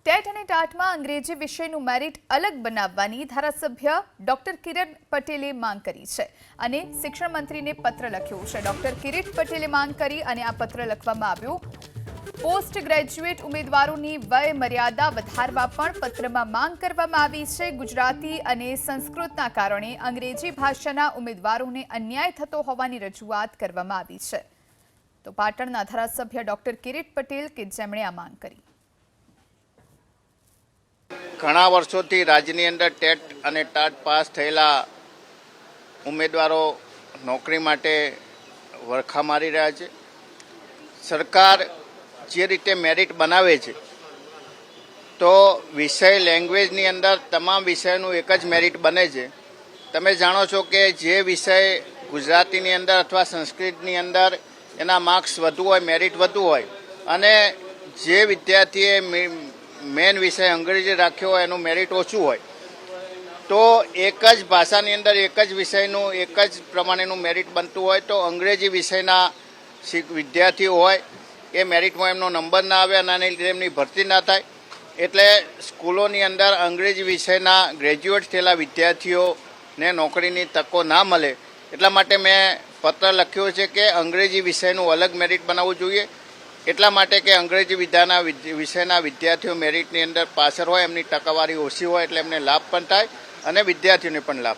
TET અને ટાટમાં અંગ્રેજી વિષયનું મેરિટ અલગ બનાવવાની ધારાસભ્ય ડોક્ટર કિરણ પટેલે માંગ કરી છે અને શિક્ષણ મંત્રીને પત્ર લખ્યો છે। ડોક્ટર કિરીટ પટેલે માંગ કરી અને આ પત્ર લખવામાં આવ્યું। પોસ્ટ ગ્રેજ્યુએટ ઉમેદવારોની વય મર્યાદા વધારવા પણ પત્રમાં માંગ કરવામાં આવી છે। ગુજરાતી અને સંસ્કૃતના કારણે અંગ્રેજી ભાષાના ઉમેદવારોને અન્યાય થતો હોવાની રજૂઆત કરવામાં આવી છે। તો પાટણના ધારાસભ્ય ડોક્ટર કિરીટ પટેલ કે જેમણે આ માંગ કરી। ઘણા વર્ષોથી રાજ્યની અંદર ટેટ અને ટાટ પાસ થયેલા ઉમેદવારો નોકરી માટે વરખા મારી રહ્યા છે। સરકાર જે રીતે મેરિટ બનાવે છે તો વિષય લેંગ્વેજની અંદર તમામ વિષયનું એક જ મેરિટ બને છે। તમે જાણો છો કે જે વિષય ગુજરાતીની અંદર અથવા સંસ્કૃતની અંદર એના માર્ક્સ વધુ હોય, મેરિટ વધુ હોય અને જે વિદ્યાર્થીએ મેન વિષય અંગ્રેજી રાખ્યો હોય એનું મેરિટ ઓછું હોય તો એક જ ભાષાની અંદર એક જ વિષયનું એક જ પ્રમાણેનું મેરિટ બનતું હોય તો અંગ્રેજી વિષયના વિદ્યાર્થીઓ હોય એ મેરિટમાં એમનો નંબર ના આવે અને આને લીધે એમની ભરતી ના થાય। એટલે સ્કૂલોની અંદર અંગ્રેજી વિષયના ગ્રેજ્યુએટ થયેલા વિદ્યાર્થીઓને નોકરીની તકો ના મળે એટલા માટે મેં પત્ર લખ્યો છે કે અંગ્રેજી વિષયનું અલગ મેરિટ બનાવવું જોઈએ। એટલા માટે કે અંગ્રેજી વિષયના વિદ્યાર્થીઓ મેરિટની અંદર પાછળ હોય, એમની ટકાવારી ઓછી હોય એટલે એમને લાભ પણ થાય અને વિદ્યાર્થીઓને પણ લાભ